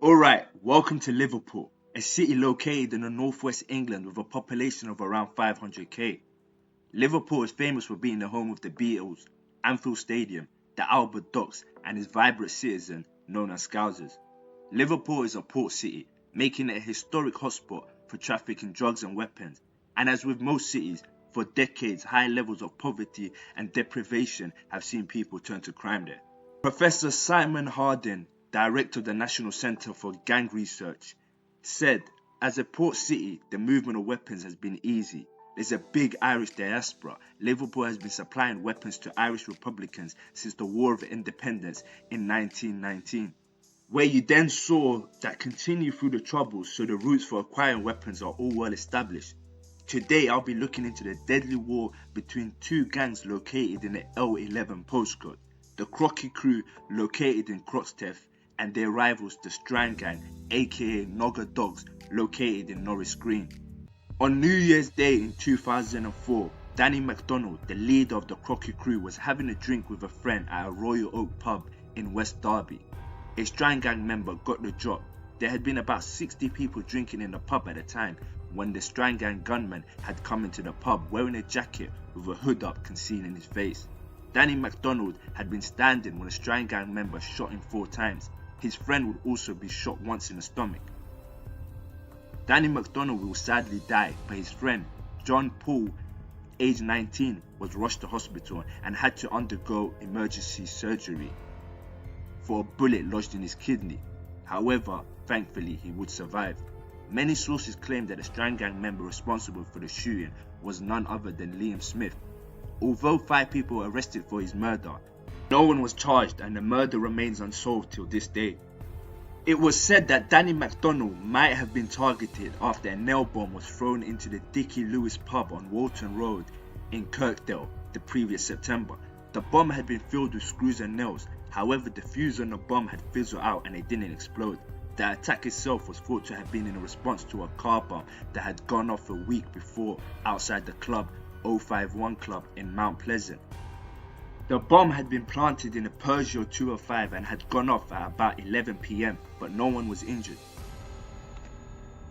Alright, welcome to Liverpool, a city located in the northwest England with a population of around 500k. Liverpool is famous for being the home of the Beatles, Anfield Stadium, the Albert Docks, and its vibrant citizen known as Scousers. Liverpool is a port city, making it a historic hotspot for trafficking drugs and weapons, and as with most cities, for decades high levels of poverty and deprivation have seen people turn to crime there. Professor Simon Harding, director of the National Centre for Gang Research, said, as a port city, the movement of weapons has been easy. There's a big Irish diaspora. Liverpool has been supplying weapons to Irish Republicans since the War of Independence in 1919, where you then saw that continue through the Troubles, so the routes for acquiring weapons are all well established. Today I'll be looking into the deadly war between two gangs located in the L11 postcode, the Crocky crew located in Croxteth, and their rivals the Strand gang, aka Nogger Dogs, located in Norris Green. On New Year's Day in 2004, Danny MacDonald, the leader of the Crocky crew, was having a drink with a friend at a Royal Oak pub in West Derby. A Strand gang member got the drop. There had been about 60 people drinking in the pub at the time when the Strand gang gunman had come into the pub wearing a jacket with a hood up concealing his face. Danny MacDonald had been standing when a Strand gang member shot him 4 times. His friend would also be shot once in the stomach. Danny MacDonald will sadly die, but his friend, John Paul, aged 19, was rushed to hospital and had to undergo emergency surgery for a bullet lodged in his kidney. However, thankfully he would survive. Many sources claim that the Strand gang member responsible for the shooting was none other than Liam Smith. Although 5 people were arrested for his murder, no one was charged and the murder remains unsolved till this day. It was said that Danny MacDonald might have been targeted after a nail bomb was thrown into the Dickie Lewis pub on Walton Road in Kirkdale the previous September. The bomb had been filled with screws and nails, however the fuse on the bomb had fizzled out and it didn't explode. The attack itself was thought to have been in response to a car bomb that had gone off a week before outside the club 051 Club in Mount Pleasant. The bomb had been planted in a Peugeot 205 and had gone off at about 11 p.m, but no one was injured.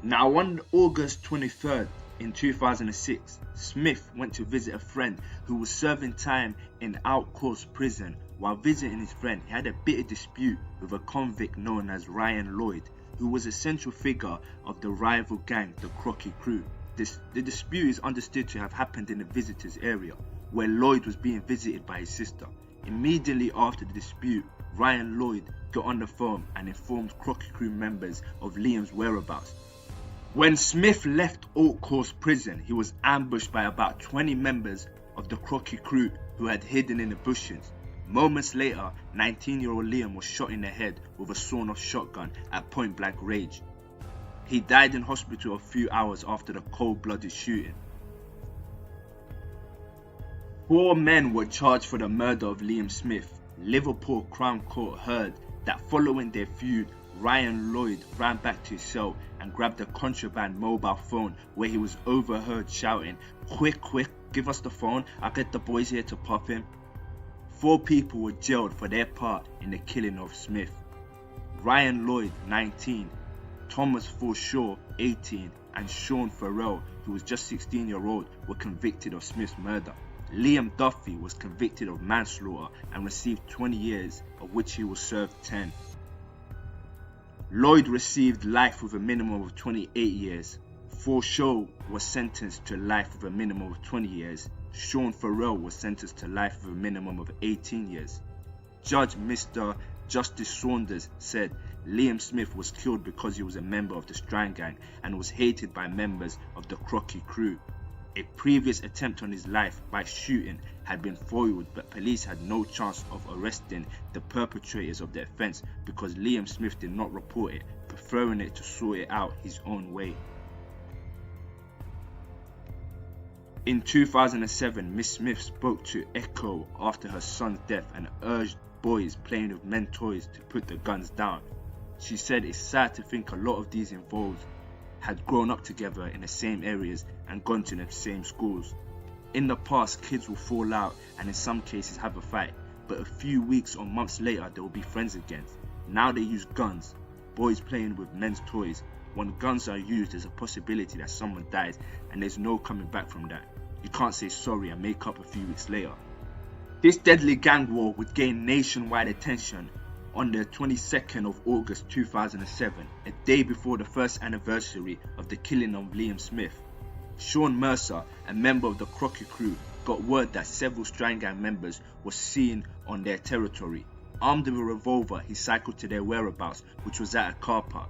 Now on August 23rd in 2006, Smith went to visit a friend who was serving time in Outcourse prison. While visiting his friend, he had a bitter dispute with a convict known as Ryan Lloyd, who was a central figure of the rival gang, the Crocky crew. The dispute is understood to have happened in the visitors area, where Lloyd was being visited by his sister. Immediately after the dispute, Ryan Lloyd got on the phone and informed Crocky crew members of Liam's whereabouts. When Smith left Outcourse prison, he was ambushed by about 20 members of the Crocky crew who had hidden in the bushes. Moments later, 19-year-old Liam was shot in the head with a sawn-off shotgun at point-blank range. He died in hospital a few hours after the cold-blooded shooting. 4 men were charged for the murder of Liam Smith. Liverpool Crown Court heard that following their feud, Ryan Lloyd ran back to his cell and grabbed a contraband mobile phone where he was overheard shouting, "Quick, quick, give us the phone, I'll get the boys here to pop him." 4 people were jailed for their part in the killing of Smith. Ryan Lloyd, 19, Thomas Forshaw, 18, and Sean Farrell, who was just 16-year-old, were convicted of Smith's murder. Liam Duffy was convicted of manslaughter and received 20 years, of which he was served 10. Lloyd received life with a minimum of 28 years. Forshaw was sentenced to life with a minimum of 20 years. Sean Farrell was sentenced to life with a minimum of 18 years. Judge Mr. Justice Saunders said Liam Smith was killed because he was a member of the Strand gang and was hated by members of the Crocky crew. A previous attempt on his life by shooting had been foiled, but police had no chance of arresting the perpetrators of the offence because Liam Smith did not report it, preferring it to sort it out his own way. In 2007, Miss Smith spoke to Echo after her son's death and urged boys playing with men's toys to put the guns down. She said it's sad to think a lot of these involved had grown up together in the same areas and gone to the same schools. In the past, kids will fall out and in some cases have a fight, but a few weeks or months later they will be friends again. Now they use guns. boys playing with men's toys, when guns are used, there's a possibility that someone dies and there's no coming back from that. You can't say sorry and make up a few weeks later. This deadly gang war would gain nationwide attention on the 22nd of August 2007, a day before the first anniversary of the killing of Liam Smith. Sean Mercer, a member of the Crocky crew, got word that several Strand gang members were seen on their territory. Armed with a revolver, he cycled to their whereabouts, which was at a car park.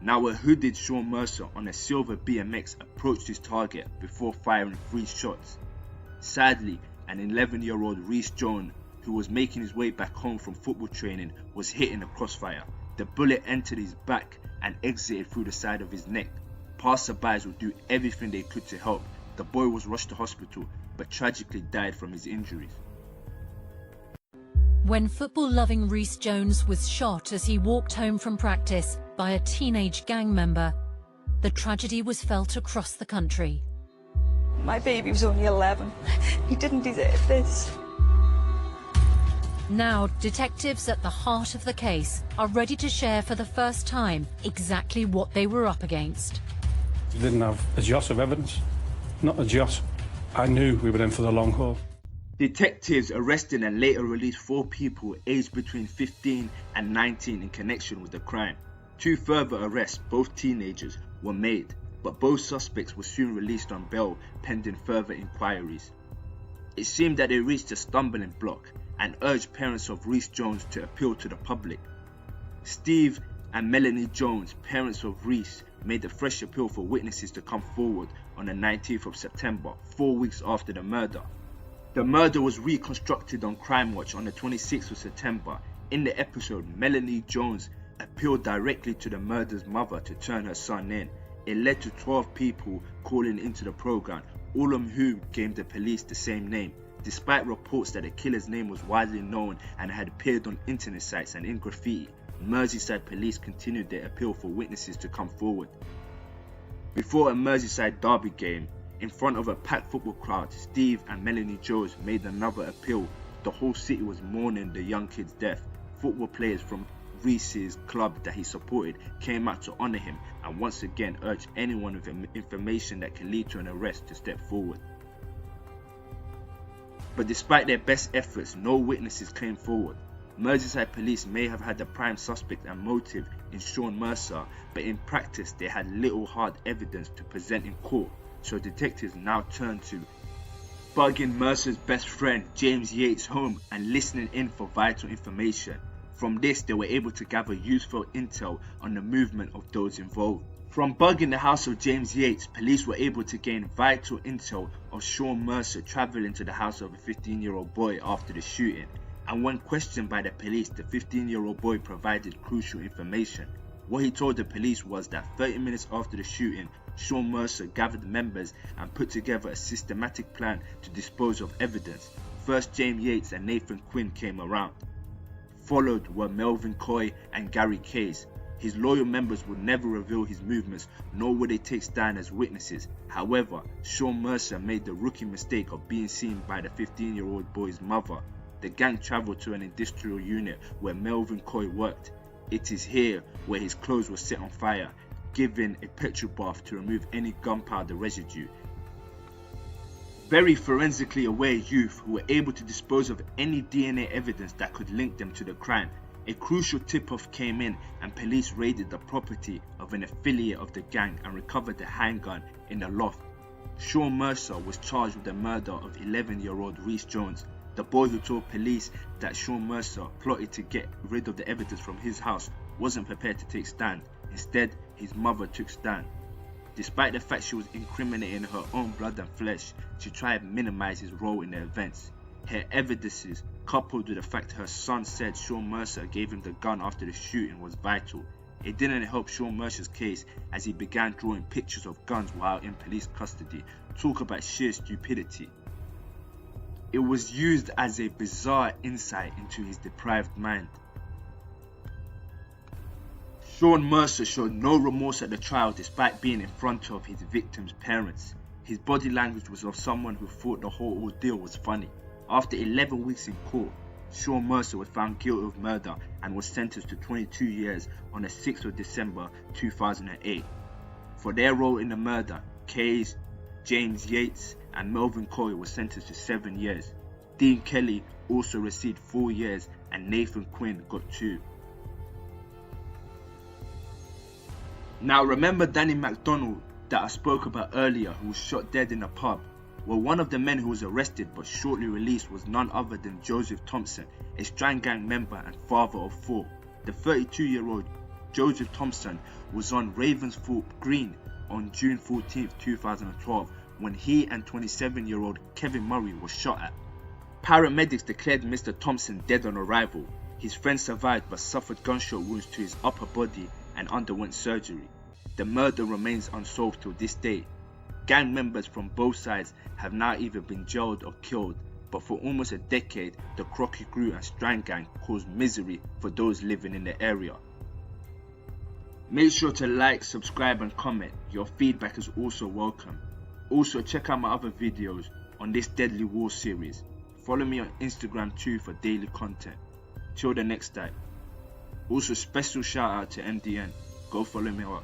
Now a hooded Sean Mercer on a silver BMX approached his target before firing 3 shots. Sadly, an 11-year-old Reece Jones, who was making his way back home from football training, was hit in the crossfire. The bullet entered his back and exited through the side of his neck. Passerbys would do everything they could to help. The boy was rushed to hospital, but tragically died from his injuries. When football-loving Reece Jones was shot as he walked home from practice by a teenage gang member, the tragedy was felt across the country. My baby was only 11. He didn't deserve this. Now, detectives at the heart of the case are ready to share for the first time exactly what they were up against. We didn't have a jot of evidence. Not a jot. I knew we were in for the long haul. Detectives arrested and later released 4 people aged between 15 and 19 in connection with the crime. 2 further arrests, both teenagers, were made, but both suspects were soon released on bail pending further inquiries. It seemed that they reached a stumbling block and urged parents of Reece Jones to appeal to the public. Steve and Melanie Jones, parents of Reece, made a fresh appeal for witnesses to come forward on the 19th of September, 4 weeks after the murder. The murder was reconstructed on Crime Watch on the 26th of September. In the episode, Melanie Jones appealed directly to the murderer's mother to turn her son in. It led to 12 people calling into the program, all of whom gave the police the same name. Despite reports that the killer's name was widely known and had appeared on internet sites and in graffiti, Merseyside police continued their appeal for witnesses to come forward. Before a Merseyside derby game, in front of a packed football crowd, Steve and Melanie Jones made another appeal. The whole city was mourning the young kid's death. Football players from Reece's club that he supported came out to honour him and once again urged anyone with information that can lead to an arrest to step forward. But despite their best efforts, no witnesses came forward. Merseyside police may have had the prime suspect and motive in Sean Mercer, but in practice they had little hard evidence to present in court, so detectives now turned to bugging Mercer's best friend James Yates' home and listening in for vital information. From this, they were able to gather useful intel on the movement of those involved. From bugging the house of James Yates, police were able to gain vital intel of Sean Mercer travelling to the house of a 15-year-old boy after the shooting, and when questioned by the police, the 15-year-old boy provided crucial information. What he told the police was that 30 minutes after the shooting, Sean Mercer gathered members and put together a systematic plan to dispose of evidence. First, James Yates and Nathan Quinn came around. Followed were Melvin Coy and Gary Case. His loyal members would never reveal his movements, nor would they take stand as witnesses. However, Sean Mercer made the rookie mistake of being seen by the 15-year-old boy's mother. The gang travelled to an industrial unit where Melvin Coy worked. It is here where his clothes were set on fire, given a petrol bath to remove any gunpowder residue. Very forensically aware youth who were able to dispose of any DNA evidence that could link them to the crime. A crucial tip-off came in and police raided the property of an affiliate of the gang and recovered a handgun in the loft. Sean Mercer was charged with the murder of 11-year-old Reece Jones. The boy who told police that Sean Mercer plotted to get rid of the evidence from his house wasn't prepared to take stand. Instead, his mother took stand. Despite the fact she was incriminating her own blood and flesh, she tried to minimize his role in the events. Her evidences, coupled with the fact her son said Sean Mercer gave him the gun after the shooting, was vital. It didn't help Sean Mercer's case as he began drawing pictures of guns while in police custody. Talk about sheer stupidity. It was used as a bizarre insight into his deprived mind. Sean Mercer showed no remorse at the trial despite being in front of his victim's parents. His body language was of someone who thought the whole ordeal was funny. After 11 weeks in court, Sean Mercer was found guilty of murder and was sentenced to 22 years on the 6th of December 2008. For their role in the murder, Kays, James Yates and Melvin Coy were sentenced to 7 years. Dean Kelly also received 4 years and Nathan Quinn got 2. Now remember Danny McDonald that I spoke about earlier, who was shot dead in a pub? Well, one of the men who was arrested but shortly released was none other than Joseph Thompson, a Strand gang member and father of 4. The 32-year-old Joseph Thompson was on Ravensthorpe Green on June 14, 2012 when he and 27-year-old Kevin Murray were shot at. Paramedics declared Mr. Thompson dead on arrival. His friend survived but suffered gunshot wounds to his upper body and underwent surgery. The murder remains unsolved till this day. Gang members from both sides have now either been jailed or killed, but for almost a decade, the Crocky Crew and Strand gang caused misery for those living in the area. Make sure to like, subscribe and comment. Your feedback is also welcome. Also check out my other videos on this Deadly War series. Follow me on Instagram too for daily content. Till the next time. Also special shout out to MDN. Go follow me up.